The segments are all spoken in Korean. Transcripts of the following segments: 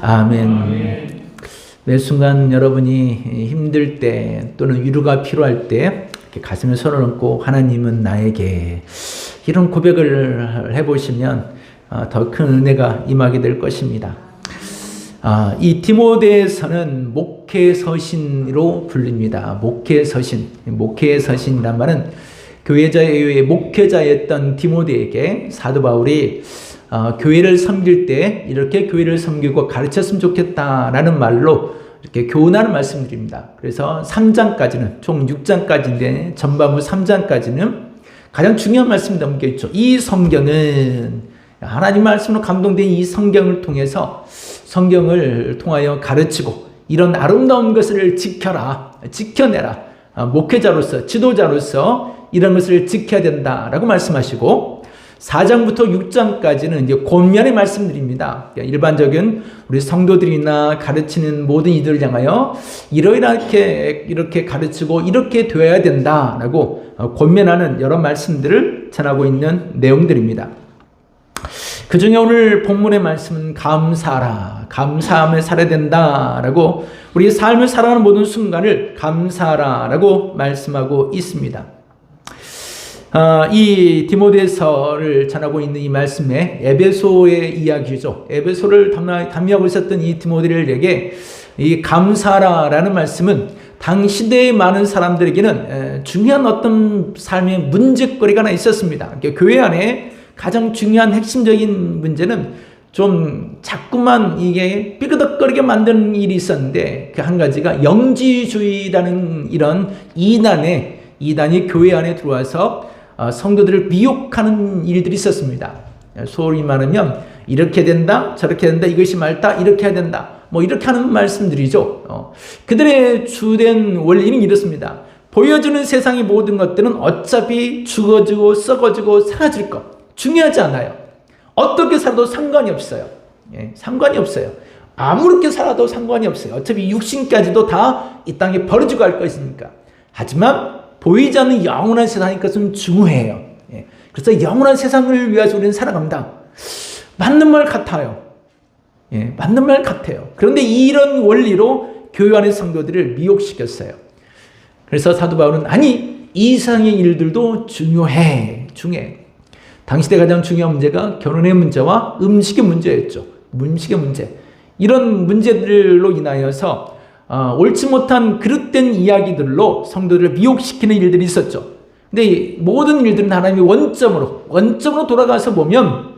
아멘. 매 순간 여러분이 힘들 때 또는 위로가 필요할 때 이렇게 가슴에 손을 얹고 하나님은 나에게 이런 고백을 해보시면 더 큰 은혜가 임하게 될 것입니다. 이 디모데서는 목회서신으로 불립니다. 목회서신. 목회서신이란 말은 교회자의 목회자였던 디모데에게 사도 바울이 교회를 섬길 때 이렇게 교회를 섬기고 가르쳤으면 좋겠다라는 말로 이렇게 교훈하는 말씀드립니다. 그래서 3장까지는 총 6장까지인데 전반부 3장까지는 가장 중요한 말씀이 담겨 있죠. 이 성경은 하나님 말씀으로 감동된 이 성경을 통해서 성경을 통하여 가르치고 이런 아름다운 것을 지켜라, 지켜내라. 목회자로서, 지도자로서 이런 것을 지켜야 된다라고 말씀하시고 4장부터 6장까지는 이제 권면의 말씀드립니다. 일반적인 우리 성도들이나 가르치는 모든 이들을 향하여 이렇게 가르치고 이렇게 되어야 된다라고 권면하는 여러 말씀들을 전하고 있는 내용들입니다. 그 중에 오늘 본문의 말씀은 감사하라, 감사함을 살아야 된다라고 우리 삶을 살아가는 모든 순간을 감사하라라고 말씀하고 있습니다. 이 디모데서를 전하고 있는 이 말씀에 에베소의 이야기죠. 에베소를 담임하고 있었던 이 디모데에게 이 감사라라는 말씀은 당 시대의 많은 사람들에게는 중요한 어떤 삶의 문제거리가 하나 있었습니다. 교회 안에 가장 중요한 핵심적인 문제는 좀 자꾸만 이게 삐그덕거리게 만드는 일이 있었는데 그 한 가지가 영지주의라는 이런 이단이 교회 안에 들어와서 성도들을 미혹하는 일들이 있었습니다. 소위 말하면 이렇게 된다, 저렇게 된다, 이것이 맞다, 이렇게 해야 된다. 이렇게 하는 말씀들이죠. 그들의 주된 원리는 이렇습니다. 보여주는 세상의 모든 것들은 어차피 죽어지고 썩어지고 사라질 것. 중요하지 않아요. 어떻게 살아도 상관이 없어요. 상관이 없어요. 아무렇게 살아도 상관이 없어요. 어차피 육신까지도 다 이 땅에 버려지고 할 것이니까. 하지만 보이지 않는 영원한 세상이 것은 중요해요. 그래서 영원한 세상을 위해서 우리는 살아간다. 맞는 말 같아요. 맞는 말 같아요. 그런데 이런 원리로 교회 안의 성도들을 미혹시켰어요. 그래서 사도 바울은 아니 이 세상의 일들도 중요해. 당시대 가장 중요한 문제가 결혼의 문제와 음식의 문제였죠. 음식의 문제. 이런 문제들로 인하여서 옳지 못한 그릇된 이야기들로 성도들을 미혹시키는 일들이 있었죠. 근데 이 모든 일들은 하나님의 원점으로 돌아가서 보면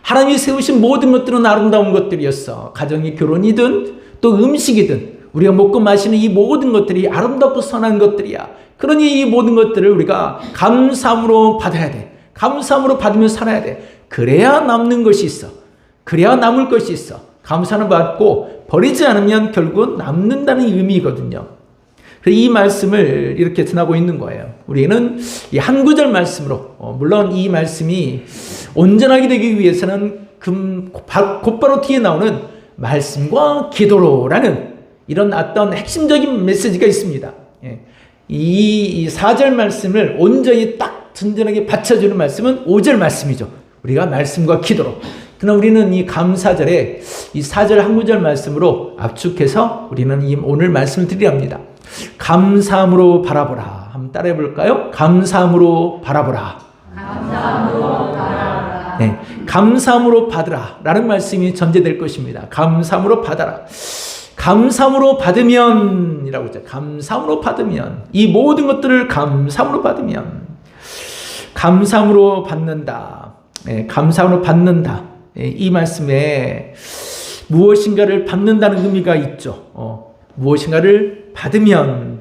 하나님이 세우신 모든 것들은 아름다운 것들이었어. 가정이 결혼이든 또 음식이든 우리가 먹고 마시는 이 모든 것들이 아름답고 선한 것들이야. 그러니 이 모든 것들을 우리가 감사함으로 받아야 돼. 감사함으로 받으며 살아야 돼. 그래야 남는 것이 있어. 그래야 남을 것이 있어. 감사는 받고 버리지 않으면 결국 남는다는 의미거든요. 그래서 이 말씀을 이렇게 전하고 있는 거예요. 우리는 이 한 구절 말씀으로 물론 이 말씀이 온전하게 되기 위해서는 곧바로 뒤에 나오는 말씀과 기도로라는 이런 어떤 핵심적인 메시지가 있습니다. 이 4절 말씀을 온전히 딱 전전하게 받쳐주는 말씀은 5절 말씀이죠. 우리가 말씀과 기도로. 그러나 우리는 이 감사절에 이 4절 한 구절 말씀으로 압축해서 우리는 오늘 말씀을 드리려 합니다. 감사함으로 바라보라. 한번 따라해 볼까요? 감사함으로 바라보라. 감사함으로 바라보라. 네, 감사함으로 받으라. 라는 말씀이 전제될 것입니다. 감사함으로 받아라. 감사함으로 받으면 이라고 했죠. 감사함으로 받으면 이 모든 것들을 감사함으로 받으면 감사함으로 받는다. 감사함으로 받는다. 이 말씀에 무엇인가를 받는다는 의미가 있죠. 무엇인가를 받으면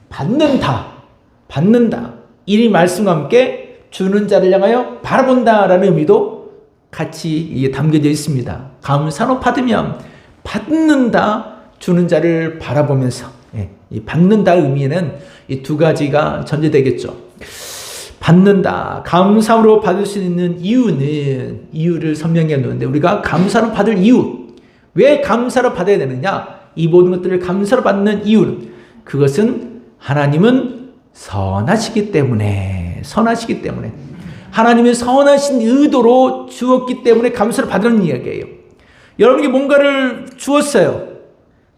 받는다. 이 말씀과 함께 주는 자를 향하여 바라본다라는 의미도 같이 담겨져 있습니다. 감사로 받으면 받는다. 주는 자를 바라보면서 이 받는다 의미에는 이 두 가지가 전제되겠죠. 받는다. 감사로 받을 수 있는 이유를 설명해 놓는데 우리가 감사로 받을 이유, 왜 감사로 받아야 되느냐? 이 모든 것들을 감사로 받는 이유는 그것은 하나님은 선하시기 때문에 하나님의 선하신 의도로 주었기 때문에 감사를 받는 이야기예요. 여러분에게 뭔가를 주었어요.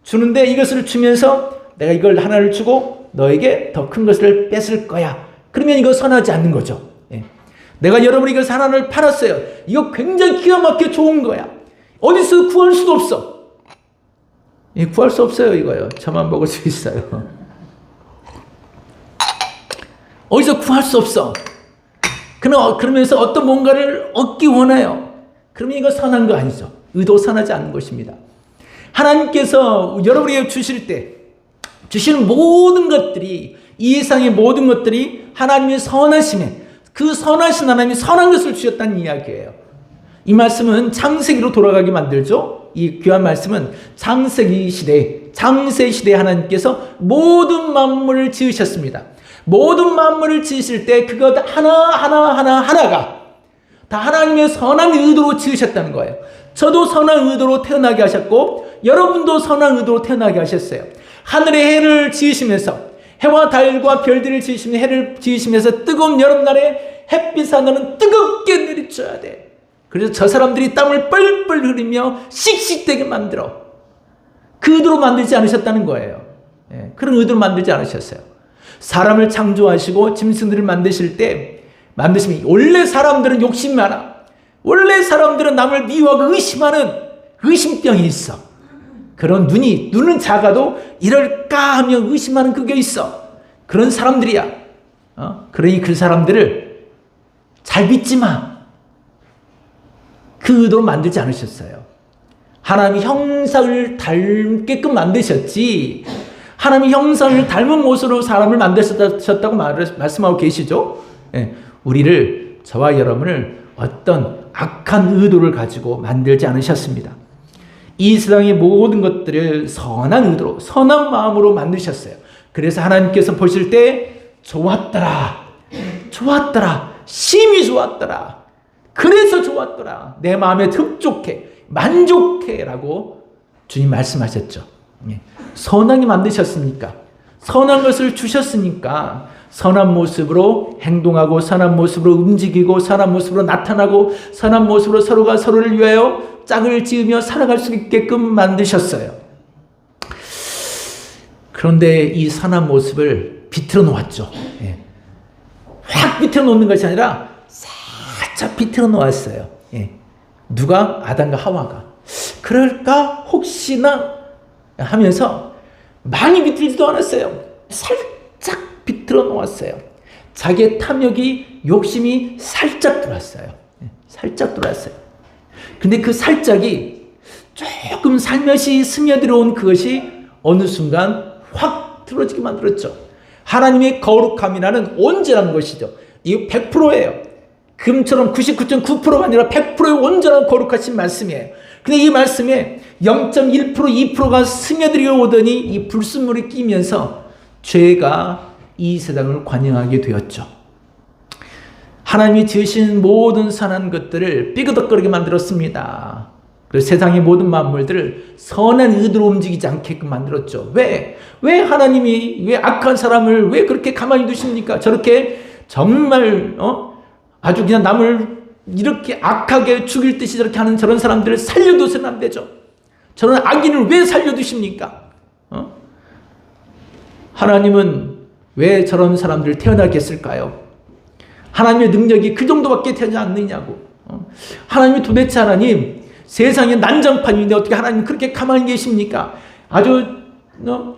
주는데 이것을 주면서 내가 이걸 하나를 주고 너에게 더 큰 것을 뺏을 거야. 그러면 이거 선하지 않는 거죠. 예. 내가 여러분에게 이것을 하나를 팔았어요. 이거 굉장히 기가 막히게 좋은 거야. 어디서 구할 수도 없어. 예, 구할 수 없어요, 이거요. 저만 먹을 수 있어요. 어디서 구할 수 없어. 그러면서 어떤 뭔가를 얻기 원해요. 그러면 이거 선한 거 아니죠. 의도 선하지 않는 것입니다. 하나님께서 여러분에게 주실 때 주시는 모든 것들이, 이 세상의 모든 것들이 하나님의 선하심에, 그 선하신 하나님이 선한 것을 주셨다는 이야기예요. 이 말씀은 창세기로 돌아가게 만들죠. 이 귀한 말씀은 창세기 시대, 창세 시대에 하나님께서 모든 만물을 지으셨습니다. 모든 만물을 지으실 때 그것 하나가 다 하나님의 선한 의도로 지으셨다는 거예요. 저도 선한 의도로 태어나게 하셨고 여러분도 선한 의도로 태어나게 하셨어요. 하늘의 해를 지으시면서, 해와 달과 별들을 지으시면서, 해를 지으시면서 뜨거운 여름날에 햇빛 하늘은 뜨겁게 내리쳐야 돼. 그래서 저 사람들이 땀을 뻘뻘 흘리며 씩씩대게 만들어. 그 의도로 만들지 않으셨다는 거예요. 예, 그런 의도로 만들지 않으셨어요. 사람을 창조하시고 짐승들을 만드시면 원래 사람들은 욕심이 많아. 원래 사람들은 남을 미워하고 의심하는 의심병이 있어. 그런 눈은 작아도 이럴까 하며 의심하는 그게 있어. 그런 사람들이야. 그러니 그 사람들을 잘 믿지 마. 그 의도로 만들지 않으셨어요. 하나님의 형상을 닮게끔 만드셨지, 하나님의 형상을 닮은 모습으로 사람을 만드셨다고 말씀하고 계시죠. 예, 우리를, 저와 여러분을 어떤 악한 의도를 가지고 만들지 않으셨습니다. 이 세상의 모든 것들을 선한 의도로, 선한 마음으로 만드셨어요. 그래서 하나님께서 보실 때 좋았더라, 심히 좋았더라, 그래서 좋았더라, 내 마음에 흡족해, 만족해 라고 주님 말씀하셨죠. 선하게 만드셨으니까, 선한 것을 주셨으니까 선한 모습으로 행동하고, 선한 모습으로 움직이고, 선한 모습으로 나타나고, 선한 모습으로 서로가 서로를 위하여 짝을 지으며 살아갈 수 있게끔 만드셨어요. 그런데 이 선한 모습을 비틀어 놓았죠. 예. 확 비틀어 놓는 것이 아니라 살짝 비틀어 놓았어요. 예. 누가? 아담과 하와가. 그럴까? 혹시나 하면서 많이 비틀지도 않았어요. 살짝 비틀어 놓았어요. 자기의 탐욕이, 욕심이 살짝 들어왔어요. 살짝 들어왔어요. 근데 그 살짝이 조금 살며시 스며들어온 그것이 어느 순간 확 틀어지게 만들었죠. 하나님의 거룩함이라는 온전한 것이죠. 이거 100%예요. 금처럼 99.9%가 아니라 100%의 온전한 거룩하신 말씀이에요. 근데 이 말씀에 0.1%, 2%가 스며들어 오더니 이 불순물이 끼면서 죄가 이 세상을 관영하게 되었죠. 하나님이 지으신 모든 선한 것들을 삐그덕거리게 만들었습니다. 그래서 세상의 모든 만물들을 선한 의도로 움직이지 않게끔 만들었죠. 왜 하나님이, 왜 악한 사람을 왜 그렇게 가만히 두십니까? 저렇게 정말 아주 그냥 남을 이렇게 악하게 죽일 듯이 저렇게 하는 저런 사람들을 살려두서는 안 되죠. 저런 악인을 왜 살려두십니까? 하나님은 왜 저런 사람들을 태어나게 했을까요? 하나님의 능력이 그 정도밖에 되지 않느냐고. 하나님이 도대체, 하나님, 세상의 난장판인데 어떻게 하나님 그렇게 가만히 계십니까? 아주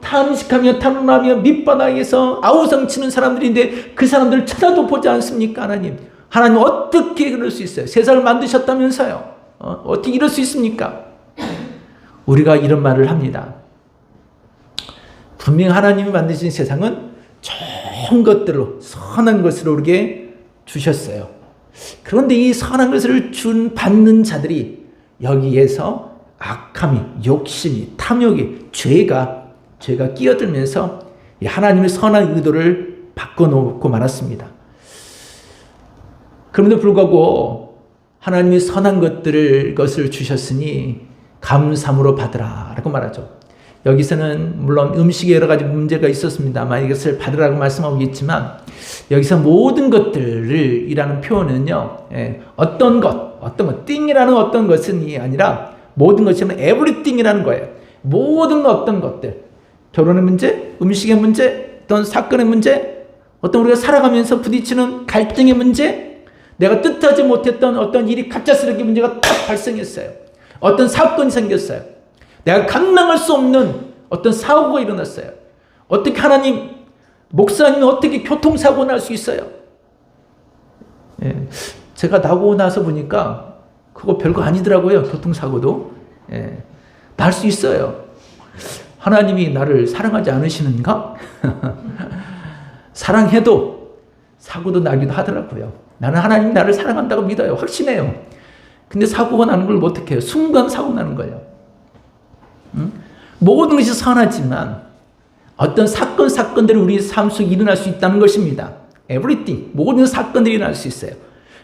탐식하며 탐나며 밑바닥에서 아우성치는 사람들인데 그 사람들을 쳐다도 보지 않습니까? 하나님 어떻게 그럴 수 있어요? 세상을 만드셨다면서요. 어떻게 이럴 수 있습니까? 우리가 이런 말을 합니다. 분명 하나님이 만드신 세상은 좋은 것들로, 선한 것으로 우리에게 주셨어요. 그런데 이 선한 것을 받는 자들이 여기에서 악함이, 욕심이, 탐욕이, 죄가 끼어들면서 하나님의 선한 의도를 바꿔놓고 말았습니다. 그럼에도 불구하고 하나님이 선한 것을 주셨으니 감사함으로 받으라 라고 말하죠. 여기서는 물론 음식에 여러 가지 문제가 있었습니다만 이것을 받으라고 말씀하고 있지만 여기서 모든 것들을 이라는 표현은요, 어떤 것, 띵이라는 어떤 것은 아니라 모든 것이면 everything이라는 거예요. 모든 어떤 것들, 결혼의 문제, 음식의 문제, 어떤 사건의 문제, 어떤 우리가 살아가면서 부딪히는 갈등의 문제, 내가 뜻하지 못했던 어떤 일이 갑작스럽게 문제가 딱 발생했어요. 어떤 사건이 생겼어요. 내가 감당할 수 없는 어떤 사고가 일어났어요. 어떻게 하나님, 목사님은 어떻게 교통사고 날 수 있어요? 예, 제가 나고 나서 보니까 그거 별거 아니더라고요. 교통사고도. 예, 날 수 있어요. 하나님이 나를 사랑하지 않으시는가? 사랑해도 사고도 나기도 하더라고요. 나는 하나님이 나를 사랑한다고 믿어요. 확신해요. 근데 사고가 나는 걸 어떻게 해요? 순간 사고 나는 거예요. 응? 모든 것이 선하지만 어떤 사건들이 우리 삶 속에 일어날 수 있다는 것입니다. Everything. 모든 사건들이 일어날 수 있어요.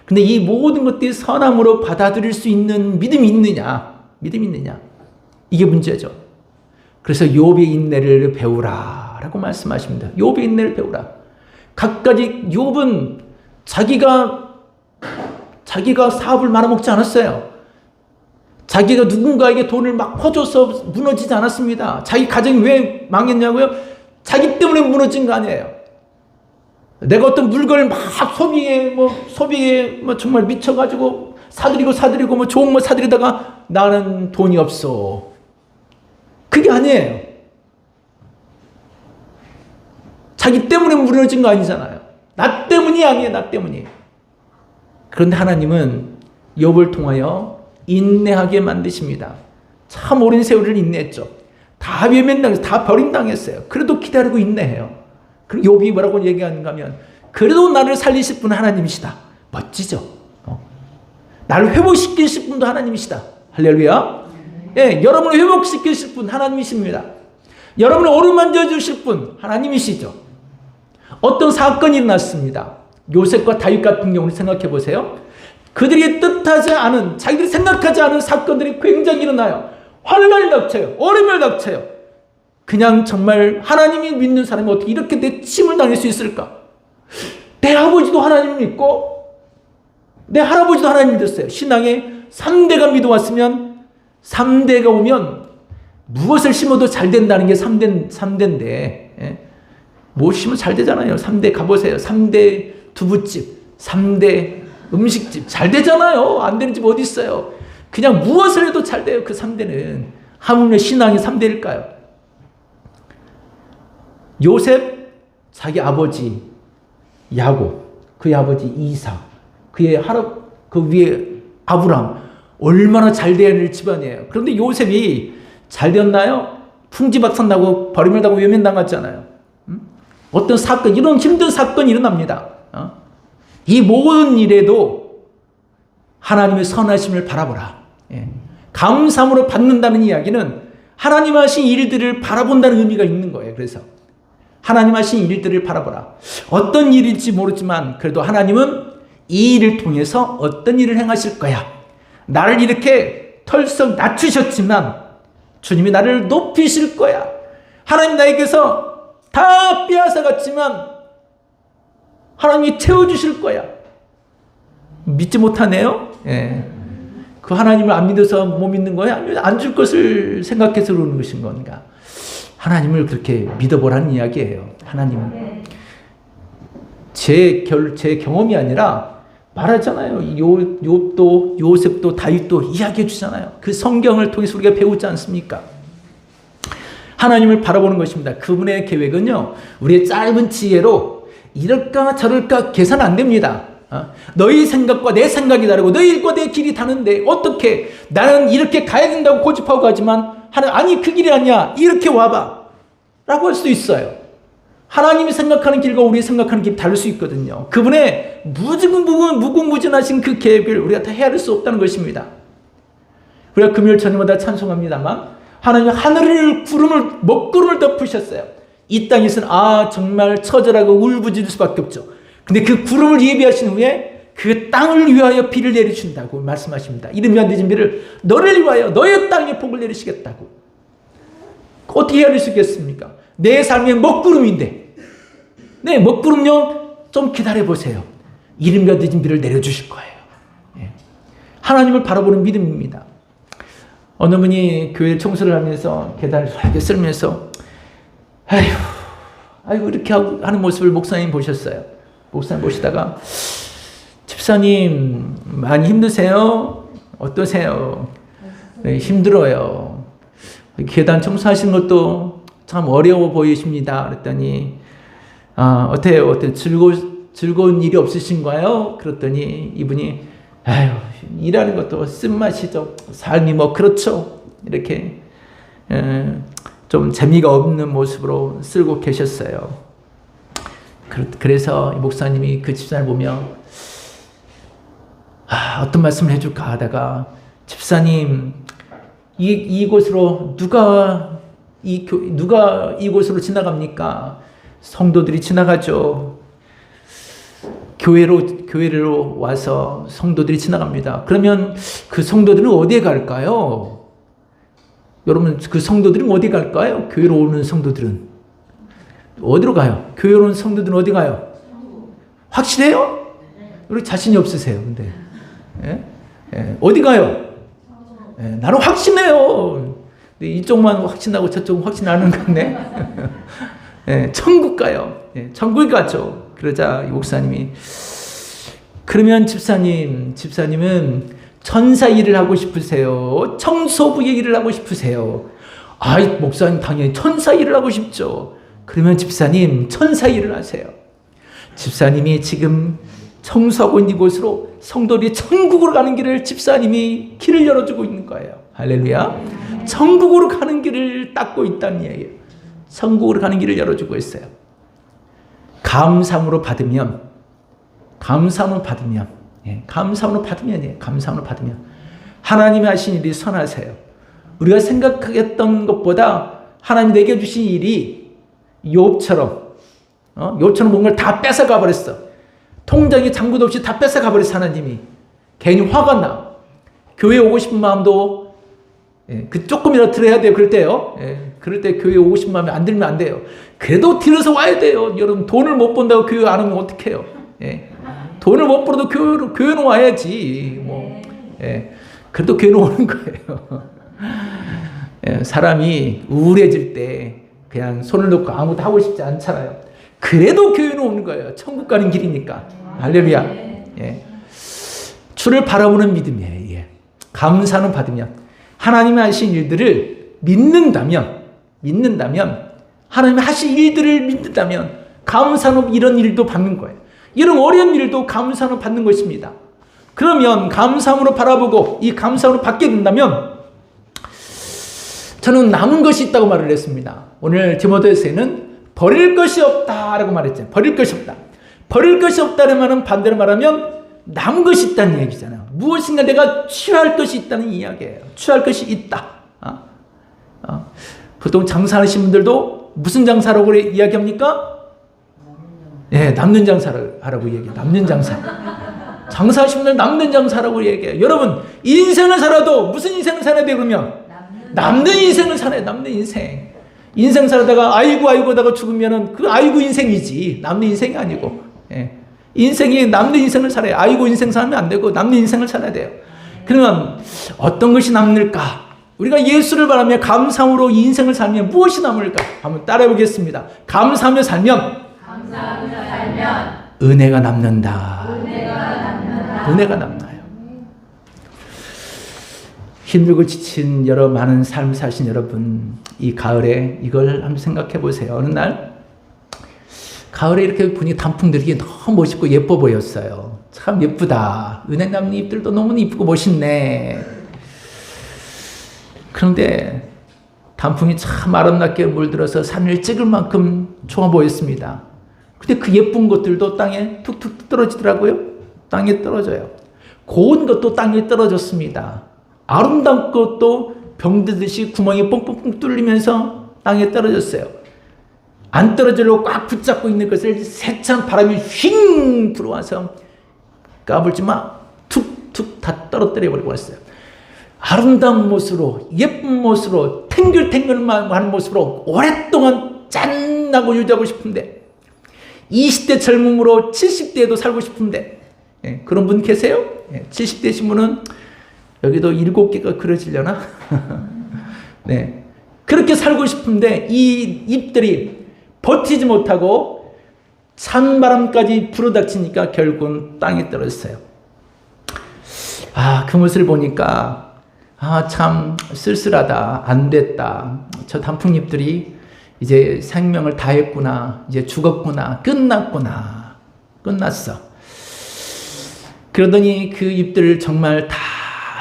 근데 이 모든 것들이 선함으로 받아들일 수 있는 믿음이 있느냐? 믿음이 있느냐? 이게 문제죠. 그래서 욥의 인내를 배우라 라고 말씀하십니다. 욥의 인내를 배우라. 각가지 욥은 자기가 사업을 말아먹지 않았어요. 자기가 누군가에게 돈을 막 퍼줘서 무너지지 않았습니다. 자기 가정이 왜 망했냐고요? 자기 때문에 무너진 거 아니에요. 내가 어떤 물건을 막 소비에 정말 미쳐가지고 사들이고 뭐 좋은 거 사들이다가 나는 돈이 없어. 그게 아니에요. 자기 때문에 무너진 거 아니잖아요. 나 때문이 아니에요. 나 때문이. 그런데 하나님은 욥을 통하여 인내하게 만드십니다. 참 오랜 세월을 인내했죠. 다 외면당했어요. 다 버림당했어요. 그래도 기다리고 인내해요. 그리고 욥이 뭐라고 얘기하는가 하면 그래도 나를 살리실 분은 하나님이시다. 멋지죠. 나를 회복시키실 분도 하나님이시다. 할렐루야. 예, 여러분을 회복시키실 분 하나님이십니다. 여러분을 어루만져 주실 분 하나님이시죠. 어떤 사건이 일어났습니다. 요셉과 다윗 같은 경우를 생각해 보세요. 그들이 뜻하지 않은, 자기들이 생각하지 않은 사건들이 굉장히 일어나요. 환난이 닥쳐요. 어려움을 닥쳐요. 그냥 정말 하나님이 믿는 사람이 어떻게 이렇게 내침을 당할 수 있을까? 내 아버지도 하나님을 믿고 내 할아버지도 하나님 믿었어요. 신앙에 3대가 믿어왔으면 3대가 오면 무엇을 심어도 잘 된다는 게 3대인데 뭐 심으면 잘 되잖아요. 3대 가보세요. 3대 두부집, 3대 음식집 잘 되잖아요. 안 되는 집 어디 있어요. 그냥 무엇을 해도 잘 돼요. 그 3대는. 하물며 신앙이 3대일까요? 요셉, 자기 아버지 야곱, 그의 아버지 이삭, 그 위에 아브람, 얼마나 잘 되는 집안이에요. 그런데 요셉이 잘 되었나요? 풍지박산 나고 버림을 당하고 외면당했잖아요. 어떤 사건, 이런 힘든 사건이 일어납니다. 이 모든 일에도 하나님의 선하심을 바라보라. 감사함으로 받는다는 이야기는 하나님 하신 일들을 바라본다는 의미가 있는 거예요. 그래서 하나님 하신 일들을 바라보라. 어떤 일일지 모르지만 그래도 하나님은 이 일을 통해서 어떤 일을 행하실 거야. 나를 이렇게 털썩 낮추셨지만 주님이 나를 높이실 거야. 하나님 나에게서 다 빼앗아갔지만 하나님이 채워주실 거야. 믿지 못하네요. 예. 그 하나님을 안 믿어서 못 믿는 거야? 아니면 안 줄 것을 생각해서 그러는 것인 건가? 하나님을 그렇게 믿어보라는 이야기예요. 하나님. 제 경험이 아니라 말하잖아요. 욥도 요셉도 다윗도 이야기해 주잖아요. 그 성경을 통해서 우리가 배우지 않습니까? 하나님을 바라보는 것입니다. 그분의 계획은요, 우리의 짧은 지혜로 이럴까 저럴까 계산 안 됩니다. 너희 생각과 내 생각이 다르고 너희 일과 내 길이 다른데 어떻게 나는 이렇게 가야 된다고 고집하고 가지만 아니 그 길이 아니야. 이렇게 와봐 라고 할 수도 있어요. 하나님이 생각하는 길과 우리 생각하는 길이 다를 수 있거든요. 그분의 무궁무진하신 그 계획을 우리가 다 헤아릴 수 없다는 것입니다. 우리가 금요일 저녁마다 찬송합니다만 하나님은 하늘을 먹구름을 덮으셨어요. 이 땅에서는 정말 처절하고 울부짖을 수밖에 없죠. 근데 그 구름을 예비하신 후에 그 땅을 위하여 비를 내리신다고 말씀하십니다. 이름이 안 되진 비를 너를 위하여 너의 땅에 복을 내리시겠다고. 어떻게 헤아릴 수 있겠습니까? 내 삶의 먹구름인데, 네, 먹구름요, 좀 기다려보세요. 이름이 안 되진 비를 내려주실 거예요. 하나님을 바라보는 믿음입니다. 어느 분이 교회 청소를 하면서 계단을 이렇게 쓸면서 아이고 이렇게 하는 모습을 목사님 보셨어요. 목사님 보시다가 집사님 많이 힘드세요? 어떠세요? 네, 힘들어요. 계단 청소하시는 것도 참 어려워 보이십니다. 그랬더니 어때요? 즐거운 일이 없으신가요? 그랬더니 이분이 일하는 것도 쓴맛이죠. 삶이 뭐 그렇죠. 이렇게 좀 재미가 없는 모습으로 쓰고 계셨어요. 그래서 목사님이 그 집사를 보며 어떤 말씀을 해줄까 하다가 집사님 이곳으로 누가 이곳으로 지나갑니까? 성도들이 지나가죠. 교회로 와서 성도들이 지나갑니다. 그러면 그 성도들은 어디에 갈까요? 여러분 그 성도들은 어디 갈까요? 교회로 오는 성도들은 어디로 가요? 교회로 오는 성도들은 어디 가요? 확실해요? 우리 자신이 없으세요. 근데 어디 가요? 나는 확신해요. 근데 이쪽만 확신하고 저쪽은 확신 안 하는 건데 천국 가요. 천국에 가죠. 그러자 이 목사님이 그러면 집사님은 천사 일을 하고 싶으세요? 청소부의 일을 하고 싶으세요? 목사님 당연히 천사 일을 하고 싶죠. 그러면 집사님 천사 일을 하세요. 집사님이 지금 청소하고 있는 이곳으로 성도들이 천국으로 가는 길을 집사님이 길을 열어주고 있는 거예요. 할렐루야. 천국으로 가는 길을 닦고 있다는 얘기예요. 천국으로 가는 길을 열어주고 있어요. 감사함으로 받으면 하나님이 하신 일이 선하세요. 우리가 생각했던 것보다 하나님 내게 주신 일이 욥처럼 뭔가를 다 뺏어가 버렸어. 통장에 잔고도 없이 다 뺏어가 버렸어. 하나님이 괜히 화가 나. 교회 오고 싶은 마음도 조금이라도 들어야 돼요. 그럴 때요. 그럴 때 교회 오고 싶은 마음이 안 들면 안 돼요. 그래도 들어서 와야 돼요. 여러분 돈을 못 번다고 교회 안 오면 어떡해요? 돈을 못 벌어도 교회는 와야지. 그래도 교회는 오는 거예요. 사람이 우울해질 때 그냥 손을 놓고 아무것도 하고 싶지 않잖아요. 그래도 교회는 오는 거예요. 천국 가는 길이니까. 할렐루야. 주를 바라보는 믿음이에요. 감사는 받으면 하나님이 하신 일들을 믿는다면 하나님이 하신 일들을 믿는다면 감사는 이런 일도 받는 거예요. 이런 어려운 일도 감사는 받는 것입니다. 그러면 감사함으로 바라보고 이 감사함으로 받게 된다면 저는 남은 것이 있다고 말을 했습니다. 오늘 디모데후서에는 버릴 것이 없다라고 말했잖아요. 버릴 것이 없다. 버릴 것이 없다는 말은 반대로 말하면 남은 것이 있다는 얘기잖아요. 무엇인가 내가 취할 것이 있다는 이야기예요. 취할 것이 있다. 보통 장사하시는 분들도 무슨 장사라고 이야기합니까? 남는 장사라고 얘기해요. 남는 장사. 장사하시는 분들 남는 장사라고 얘기해요. 여러분 인생을 살아도 무슨 인생을 살아야 돼요? 그러면 남는 인생을 살아요. 남는 인생. 인생 살다가 아이고 하다가 죽으면은 그 아이고 인생이지 남는 인생이 아니고 인생이 남는 인생을 살아요. 아이고 인생 살면 안 되고 남는 인생을 살아야 돼요. 그러면 어떤 것이 남을까? 우리가 예수를 바라며 감사함으로 이 인생을 살면 무엇이 남을까? 한번 따라해 보겠습니다. 감사하며 살면 은혜가 남는다. 은혜가 남나요. 힘들고 지친 많은 삶을 사신 여러분, 이 가을에 이걸 한번 생각해 보세요. 어느 날 가을에 이렇게 분위기 단풍들이 너무 멋있고 예뻐 보였어요. 참 예쁘다. 은혜 남는 잎들도 너무 이쁘고 멋있네. 그런데 단풍이 참 아름답게 물들어서 산을 찍을 만큼 좋아 보였습니다. 근데 그 예쁜 것들도 땅에 툭툭 떨어지더라고요. 땅에 떨어져요. 고운 것도 땅에 떨어졌습니다. 아름다운 것도 병들듯이 구멍이 뻥뻥뻥 뚫리면서 땅에 떨어졌어요. 안 떨어지려고 꽉 붙잡고 있는 것을 세찬 바람이 휙 불어와서 까불지 마 툭툭 다 떨어뜨려 버리고 왔어요. 아름다운 모습으로 예쁜 모습으로 탱글탱글한 모습으로 오랫동안 짠하고 유지하고 싶은데 20대 젊음으로 70대에도 살고 싶은데 그런 분 계세요? 70대신 분은 여기도 7개가 그려지려나? 네. 그렇게 살고 싶은데 이 잎들이 버티지 못하고 찬바람까지 불어닥치니까 결국은 땅에 떨어졌어요. 그 모습을 보니까 참 쓸쓸하다. 안 됐다. 저 단풍잎들이 이제 생명을 다했구나. 이제 죽었구나. 끝났구나. 끝났어. 그러더니 그 잎들을 정말 다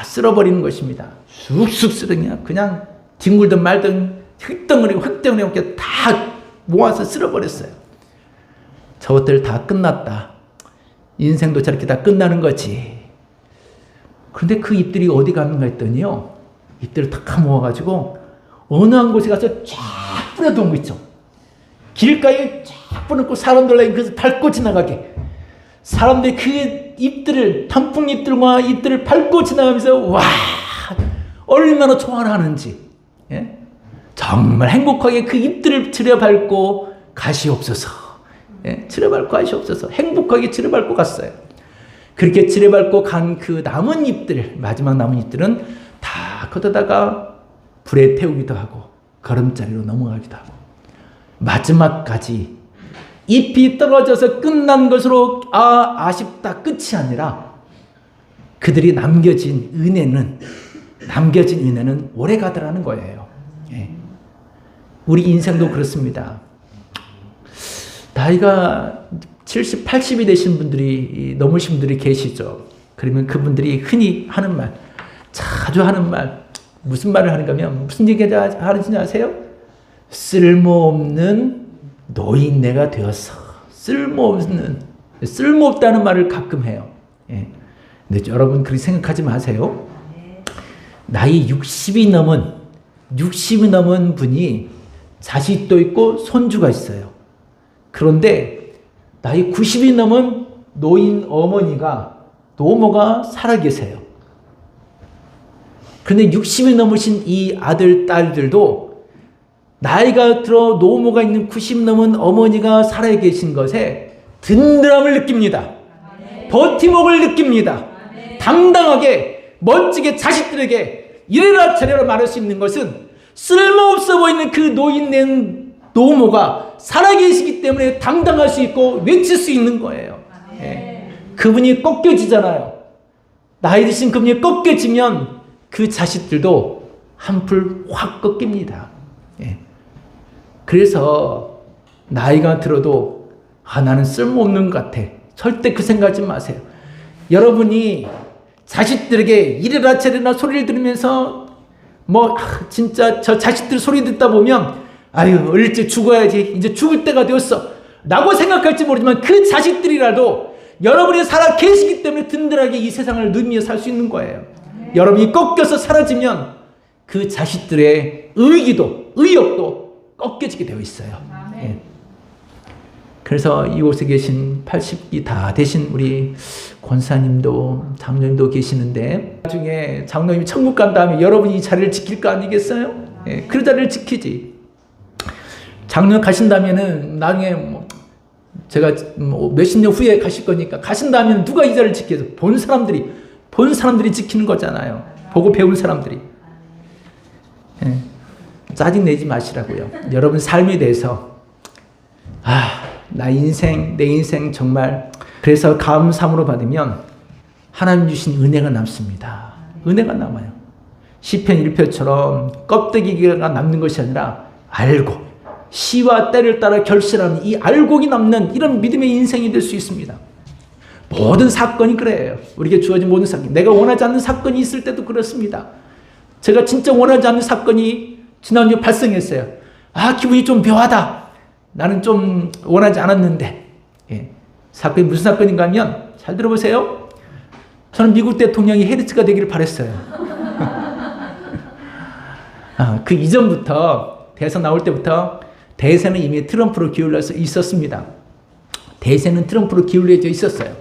쓸어버리는 것입니다. 쑥쑥 쓸어 그냥 뒹굴든 말든 흙덩어리 이렇게 다 모아서 쓸어버렸어요. 저것들 다 끝났다. 인생도 저렇게 다 끝나는 거지. 그런데 그 잎들이 어디 갔는가 했더니요. 잎들을 다 모아가지고 어느 한 곳에 가서 쫙 뿌려둔 거 있죠. 길가에 쫙 뿌려놓고 사람들 그래서 밟고 지나가게. 사람들이 그 잎들을, 단풍잎들과 잎들을 밟고 지나가면서 와 얼마나 좋아를 하는지. 예? 정말 행복하게 그 잎들을 들여밟고 가시옵소서. 예? 들여밟고 가시옵소서. 행복하게 들여밟고 갔어요. 그렇게 들여밟고 간 그 남은 잎들, 마지막 남은 잎들은 다 걷어다가 불에 태우기도 하고 걸음자리로 넘어가기도 하고 마지막까지 잎이 떨어져서 끝난 것으로 아쉽다 끝이 아니라 그들이 남겨진 은혜는 오래 가더라는 거예요. 예. 우리 인생도 그렇습니다. 나이가 70, 80이 되신 분들이 넘으신 분들이 계시죠. 그러면 그분들이 흔히 하는 말, 자주 하는 말, 무슨 말을 하는가 하면 무슨 얘기 하는지 아세요? 쓸모없는 노인네가 되었어. 쓸모없다는 말을 가끔 해요. 예. 근데 여러분 그렇게 생각하지 마세요. 나이 60이 넘은 분이 자식도 있고 손주가 있어요. 그런데 나이 90이 넘은 노인 노모가 살아계세요. 그런데 60이 넘으신 이 아들, 딸들도 나이가 들어 노모가 있는 90 넘은 어머니가 살아계신 것에 든든함을 느낍니다. 버팀목을 느낍니다. 당당하게 멋지게 자식들에게 이래라 저래라 말할 수 있는 것은 쓸모없어 보이는 그 노모가 살아계시기 때문에 당당할 수 있고 외칠 수 있는 거예요. 예. 그분이 꺾여지잖아요. 나이 드신 그분이 꺾여지면 그 자식들도 한풀 확 꺾입니다. 예. 그래서 나이가 들어도 나는 쓸모없는 것 같아. 절대 그 생각하지 마세요. 여러분이 자식들에게 이래라 저래라 소리를 들으면서 진짜 저 자식들 소리 듣다 보면 어릴 때 죽어야지 이제 죽을 때가 되었어 라고 생각할지 모르지만 그 자식들이라도 여러분이 살아 계시기 때문에 든든하게 이 세상을 누리며 살 수 있는 거예요. 여러분이 꺾여서 사라지면 그 자식들의 의욕도 꺾여지게 되어 있어요. 예. 그래서 이곳에 계신 80이 다 되신 우리 권사님도 장로님도 계시는데 나중에 장로님이 천국 간 다음에 여러분이 이 자리를 지킬 거 아니겠어요? 예, 그 자리를 지키지. 장로님 가신다면은 나중에 제가 몇십 년 후에 가실 거니까 가신다면 누가 이 자리를 지켜서 본 사람들이 지키는 거잖아요. 보고 배운 사람들이. 예, 짜증내지 마시라고요. 여러분 삶에 대해서 내 인생 정말 그래서 감사함으로 받으면 하나님 주신 은혜가 남습니다. 은혜가 남아요. 시편 1편처럼 껍데기가 남는 것이 아니라 알고 시와 때를 따라 결실하는 이 알곡이 남는 이런 믿음의 인생이 될 수 있습니다. 모든 사건이 그래요. 우리에게 주어진 모든 사건. 내가 원하지 않는 사건이 있을 때도 그렇습니다. 제가 진짜 원하지 않는 사건이 지난주에 발생했어요. 기분이 좀 묘하다. 나는 좀 원하지 않았는데. 예. 사건이 무슨 사건인가 하면 잘 들어보세요. 저는 미국 대통령이 해리스가 되기를 바랬어요. 그 이전부터 대선 나올 때부터 대세는 이미 트럼프로 기울어져 있었습니다. 대세는 트럼프로 기울어져 있었어요.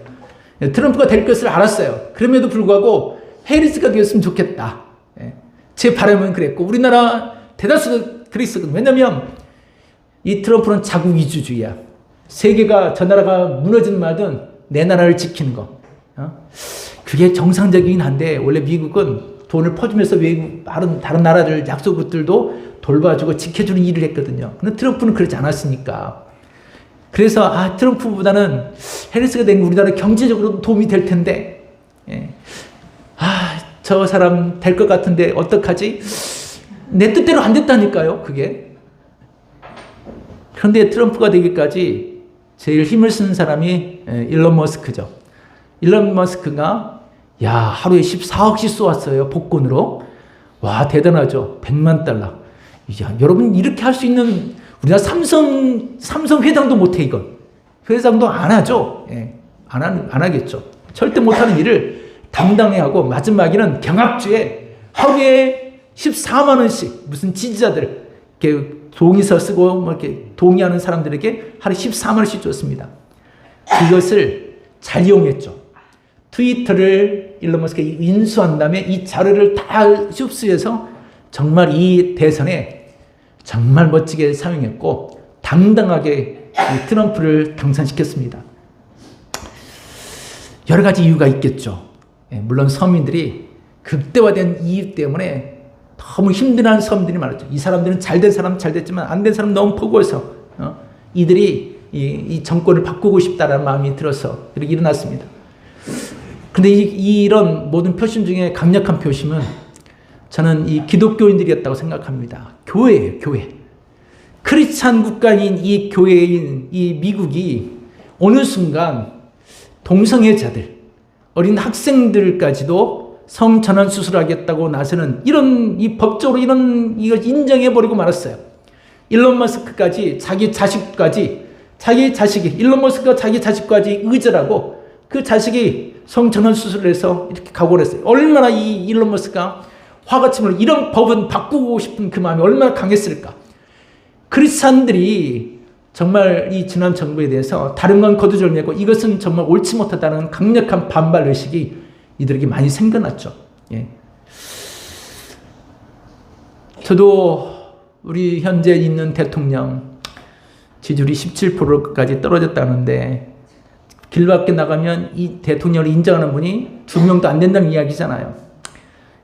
트럼프가 될 것을 알았어요. 그럼에도 불구하고 해리스가 되었으면 좋겠다. 제 바람은 그랬고 우리나라 대다수도 그랬거든요. 왜냐하면 이 트럼프는 자국 위주주의야. 세계가 저 나라가 무너지는 말든 내 나라를 지키는 거. 그게 정상적이긴 한데 원래 미국은 돈을 퍼주면서 외국 다른 나라들 약소국들도 돌봐주고 지켜주는 일을 했거든요. 근데 트럼프는 그렇지 않았으니까. 그래서 트럼프보다는 해리스가 된 우리나라 경제적으로 도움이 될 텐데 저 사람 될 것 같은데 어떡하지? 내 뜻대로 안 됐다니까요, 그게. 그런데 트럼프가 되기까지 제일 힘을 쓴 사람이 일론 머스크죠. 일론 머스크가 하루에 14억씩 쏘았어요, 복권으로. 와, 대단하죠. 100만 달러. 여러분, 이렇게 할 수 있는 우리나라 삼성 회장도 못해, 이건. 회장도 안 하죠. 안 하겠죠. 절대 못하는 일을 당당히 하고, 마지막에는 경합주에 하루에 14만 원씩 무슨 지지자들, 이렇게 동의서 쓰고 뭐 이렇게 동의하는 사람들에게 하루에 14만 원씩 줬습니다. 그것을 잘 이용했죠. 트위터를 일론 머스크가 인수한 다음에 이 자료를 다 흡수해서 정말 이 대선에 정말 멋지게 사용했고 당당하게 트럼프를 당선시켰습니다. 여러 가지 이유가 있겠죠. 물론 서민들이 극대화된 이유 때문에 너무 힘들어하는 서민들이 많았죠. 이 사람들은 잘된 사람 잘 됐지만 안 된 사람 너무 버거워서 이들이 이 정권을 바꾸고 싶다라는 마음이 들어서 이렇게 일어났습니다. 그런데 이런 모든 표심 중에 강력한 표심은 저는 이 기독교인들이었다고 생각합니다. 교회예요, 교회. 크리스찬 국가인 이 교회인 이 미국이 어느 순간 동성애자들, 어린 학생들까지도 성전환 수술하겠다고 나서는 이 법적으로 이거 인정해버리고 말았어요. 일론 머스크까지 자기 자식이 일론 머스크가 자기 자식까지 의절하고 그 자식이 성전환 수술을 해서 이렇게 각오를 했어요. 얼마나 이 일론 머스크가 화가침으로 이런 법은 바꾸고 싶은 그 마음이 얼마나 강했을까. 크리스찬들이 정말 이 지난 정부에 대해서 다른 건 거두절미하고 이것은 정말 옳지 못하다는 강력한 반발 의식이 이들에게 많이 생겨났죠. 저도 우리 현재 있는 대통령 지지율이 17%까지 떨어졌다는데 길 밖에 나가면 이 대통령을 인정하는 분이 2명도 안 된다는 이야기잖아요.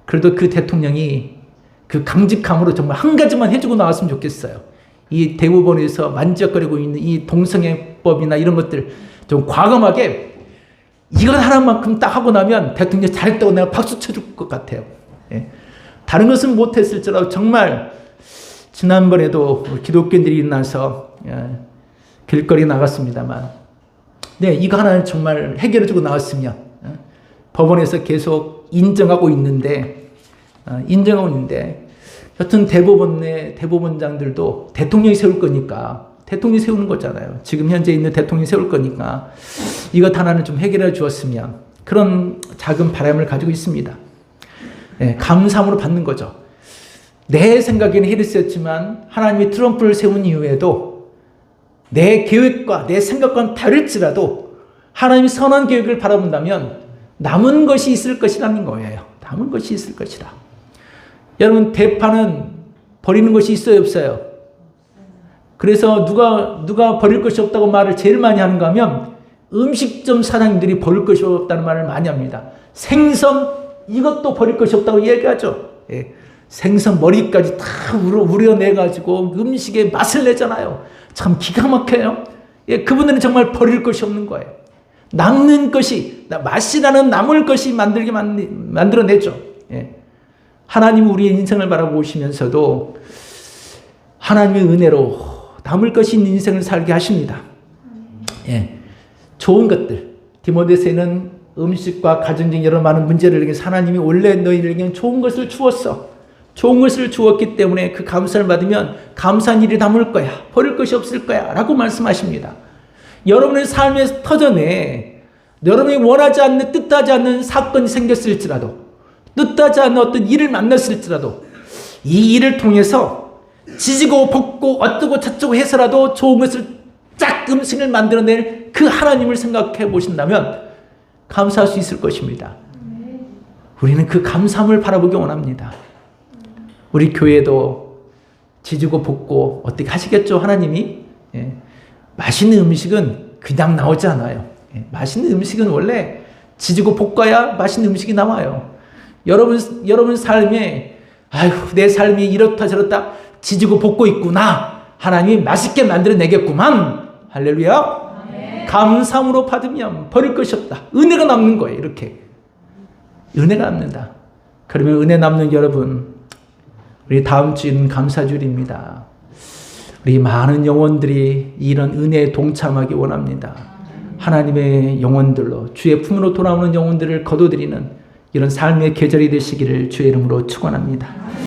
그래도 그 대통령이 그 강직함으로 정말 한 가지만 해주고 나왔으면 좋겠어요. 이 대법원에서 만지작거리고 있는 이 동성애법이나 이런 것들 좀 과감하게 이것 하나만큼 딱 하고 나면 대통령 잘했다고 내가 박수 쳐줄 것 같아요. 다른 것은 못했을지라도 정말 지난번에도 기독교인들이 일어나서 길거리 나갔습니다만 이거 하나는 정말 해결해주고 나왔으면 법원에서 계속 인정하고 있는데 여튼 대법원장들도 대통령이 세울 거니까 대통령이 세우는 거잖아요. 지금 현재 있는 대통령이 세울 거니까 이것 하나는 좀 해결해 주었으면 그런 작은 바람을 가지고 있습니다. 감사함으로 받는 거죠. 내 생각에는 해리스였지만 하나님이 트럼프를 세운 이후에도 내 계획과 내 생각과는 다를지라도 하나님이 선한 계획을 바라본다면 남은 것이 있을 것이라는 거예요. 남은 것이 있을 것이다. 여러분, 대파는 버리는 것이 있어요, 없어요? 그래서 누가 버릴 것이 없다고 말을 제일 많이 하는가 하면 음식점 사장님들이 버릴 것이 없다는 말을 많이 합니다. 생선 이것도 버릴 것이 없다고 얘기하죠. 생선 머리까지 다 우려내가지고 음식에 맛을 내잖아요. 참 기가 막혀요. 그분들은 정말 버릴 것이 없는 거예요. 남는 것이, 맛이 나는 남을 것이 만들어내죠. 하나님은 우리의 인생을 바라보시면서도 하나님의 은혜로 남을 것이 있는 인생을 살게 하십니다. 좋은 것들. 디모데서에는 음식과 가정적 여러 많은 문제를 위해서 하나님이 원래 너희들에게는 좋은 것을 주었어. 좋은 것을 주었기 때문에 그 감사를 받으면 감사한 일이 남을 거야. 버릴 것이 없을 거야. 라고 말씀하십니다. 여러분의 삶의 터전에 여러분이 원하지 않는 뜻하지 않는 사건이 생겼을지라도 뜻하지 않는 어떤 일을 만났을지라도 이 일을 통해서 지지고 볶고 어쩌고 저쩌고 해서라도 좋은 것을 쫙 음식을 만들어낼 그 하나님을 생각해 보신다면 감사할 수 있을 것입니다. 우리는 그 감사함을 바라보기 원합니다. 우리 교회도 지지고 볶고 어떻게 하시겠죠, 하나님이? 맛있는 음식은 그냥 나오지 않아요. 맛있는 음식은 원래 지지고 볶아야 맛있는 음식이 나와요. 여러분 삶에 아휴 내 삶이 이렇다 저렇다 지지고 볶고 있구나. 하나님이 맛있게 만들어내겠구만. 할렐루야. 감사함으로 받으면 버릴 것이 없다. 은혜가 남는 거예요. 이렇게 은혜가 남는다. 그러면 은혜 남는 여러분, 우리 다음 주는 감사주일입니다. 우리 많은 영혼들이 이런 은혜에 동참하기 원합니다. 하나님의 영혼들로 주의 품으로 돌아오는 영혼들을 거둬들이는 이런 삶의 계절이 되시기를 주의 이름으로 축원합니다.